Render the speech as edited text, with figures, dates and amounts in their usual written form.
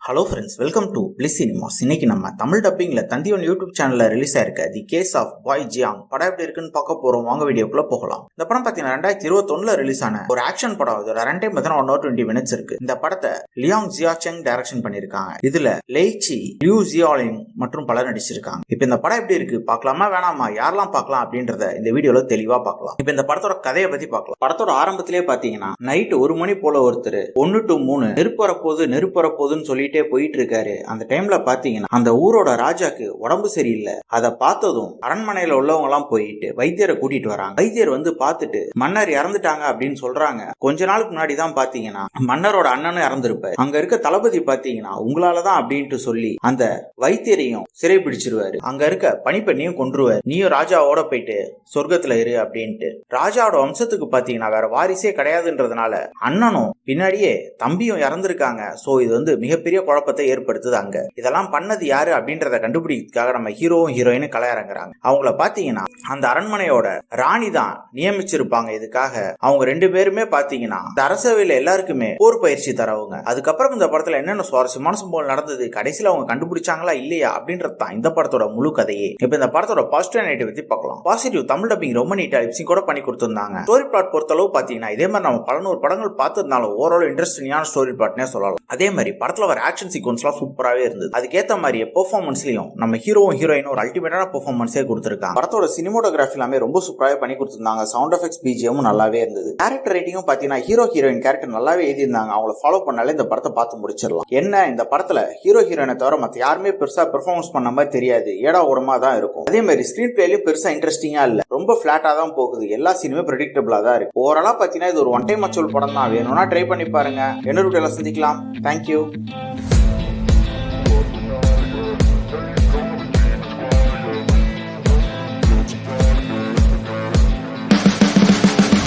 Hello friends, welcome to bliss cinemas. இன்னைக்கு நம்ம Tamil டப்பிங்ல தந்தியோன் YouTube சேனல்ல ரிலீஸ் ஆயிருக்க the case of bye Jiang படம் எப்படி இருக்குன்னு பார்க்க போறோம். வாங்க வீடியோக்குள்ள போகலாம். இந்த படம் பாத்தீங்கன்னா 2021 ரிலீஸ் ஆன ஒரு ஆக்ஷன் படம். இதோட ரன் டைம் 1 hour 20 minutes இருக்கு. இந்த படத்தை லியாங் ஜியாச்செங் டைரக்ஷன் பண்ணிருக்காங்க. இதுல லேய்ச்சி, லியூ ஜியாலிங் மற்றும் பலர் நடிச்சிருக்காங்க. இப்போ இந்த படம் எப்படி இருக்கு, பார்க்கலாமா வேணாமா, யாரெல்லாம் பார்க்கலாம் அப்படின்றத இந்த வீடியோல தெளிவா பார்க்கலாம். இப்போ இந்த படத்தோட கதையை பத்தி பார்க்கலாம். படத்தோட ஆரம்பத்திலேயே பாத்தீங்கன்னா நைட் 1 மணி போல ஒருத்தர் 1 to 3 நெருப்பு வரப்போகுதுன்னு சொல்லிட்டு போயிட்டு இருக்காரு. அந்த டைம்ல பாத்தீங்கன்னா அந்த ஊரோட ராஜாக்கு உடம்பு சரியில்லை. அதை பார்த்ததும் அரண்மனையில உள்ளவங்க எல்லாம் போயிட்டு வைத்தியரை கூட்டிட்டு வராங்க. வைத்தியர் வந்து பார்த்துட்டு மன்னர் இறந்துட்டாங்க அப்படின்னு சொல்றாங்க. கொஞ்ச நாளுக்கு முன்னாடி தான் பாத்தீங்கன்னா மன்னரோட அண்ணனும் இறந்திருப்பாரு. அங்க இருக்க தளபதி பாத்தீங்கன்னா உங்களாலதான் அப்படின்ட்டு சொல்லி அந்த வைத்தியரையும் சிறை பிடிச்சிருவாரு. அங்க இருக்க பணிப்பெண்ணையும் கொன்றுவாரு. நீயும் ராஜாவோட போயிட்டு சொர்க்கத்துல இரு அப்படின்ட்டு. ராஜாவோட வம்சத்துக்கு பாத்தீங்கன்னா வேற வாரிசே கிடையாதுன்றதுனால அண்ணனும் பின்னாடியே தம்பியும் இறந்திருக்காங்க. சோ இது வந்து மிகப்பெரிய குழப்பத்தை ஏற்படுத்துது. அங்க இதெல்லாம் பண்ணது யாரு அப்படின்றத கண்டுபிடிக்கிறதுக்காக நம்ம ஹீரோவும் ஹீரோயினும் கலையறங்குறாங்க. அவங்கள பாத்தீங்கன்னா அந்த அரண்மனையோட ராணி தான் நியமிச்சிருப்பாங்க. இதுக்காக அவங்க 2 பேருமே பாத்தீங்கன்னா இந்த அரசவையில எல்லாருக்குமே போர் பயிற்சி தரவங்க. அதுக்கப்புறம் இந்த படத்துல என்னென்ன சுவாரஸ்யமான சம்பவம் நடந்தது, கடைசியில அவங்க கண்டுபிடிச்சாங்களா இல்லையா அப்படின்றது தான் இந்த படத்தோட முழு கதையே. இப்ப இந்த படத்தோட பாசிட்டிவ் நெகட்டிவ் பத்தி பார்க்கலாம். பாசிட்டிவ், தமிழ் டப்பிங் ரொம்ப நீட்டா லிப்சிங் கூட பண்ணி கொடுத்திருந்தாங்க. ஸ்டோரி பிளாட் பொறுத்தளவு பாத்தீங்கன்னா இதே மாதிரி நம்ம 100 படங்கள் பார்த்திருந்தாலும் ஓவரால் இன்ட்ரெஸ்டிங்கான ஸ்டோரி பிளாட்னே சொல்லலாம். அதே மாதிரி படத்துல வர ஆக்ஷன் சீக்வன்ஸ்லாம் சூப்பராகவே இருந்தது. அதுக்கேற்ற மாதிரியே பெர்ஃபார்மன்ஸ்லயும் நம்ம ஹீரோவும் ஹீரோயினும் ஒரு அல்டிமேட்டான பெர்ஃபார்மன்ஸே கொடுத்திருக்காங்க. படத்தோட சினிமோட்டோகிராஃபி எல்லாமே ரொம்ப சூப்பராகவே பண்ணி கொடுத்திருந்தாங்க. சவுண்ட் எஃபெக்ட்ஸ், பிஜிஎம் நல்லாவே இருந்தது. கேரக்டர் ரைட்டிங்கும் பாத்தீங்கன்னா ஹீரோ ஹீரோயின் கேரக்டர் நல்லாவே எழுதியிருந்தாங்க. அவங்கள ஃபாலோ பண்ணாலே இந்த படத்தை பார்த்து முடிச்சிடலாம். என்ன இந்த படத்துல ஹீரோ ஹீரோயினை தவிர மற்ற யாருமே பெருசா பெர்ஃபார்மன்ஸ் பண்ண மாதிரி தெரியாது. ஏடா ஓடமா தான் இருக்கும். அதே மாதிரி ஸ்கிரீன் பிளேலயும் பெருசா இன்ட்ரெஸ்டிங்கா இல்ல, ரொம்ப பிளாட்டா தான் போகுது. எல்லா சீனுமே ப்ரெடிக்டபிளா தான் இருக்கு. ஓவராலா பாத்தீங்கன்னா இது ஒரு ஒன் டைம் வாட்சபிள் படம் தான். வேணும்னா ட்ரை பண்ணி பாருங்க. இன்னொரு வீடியோல சந்திக்கலாம். தேங்க்யூ.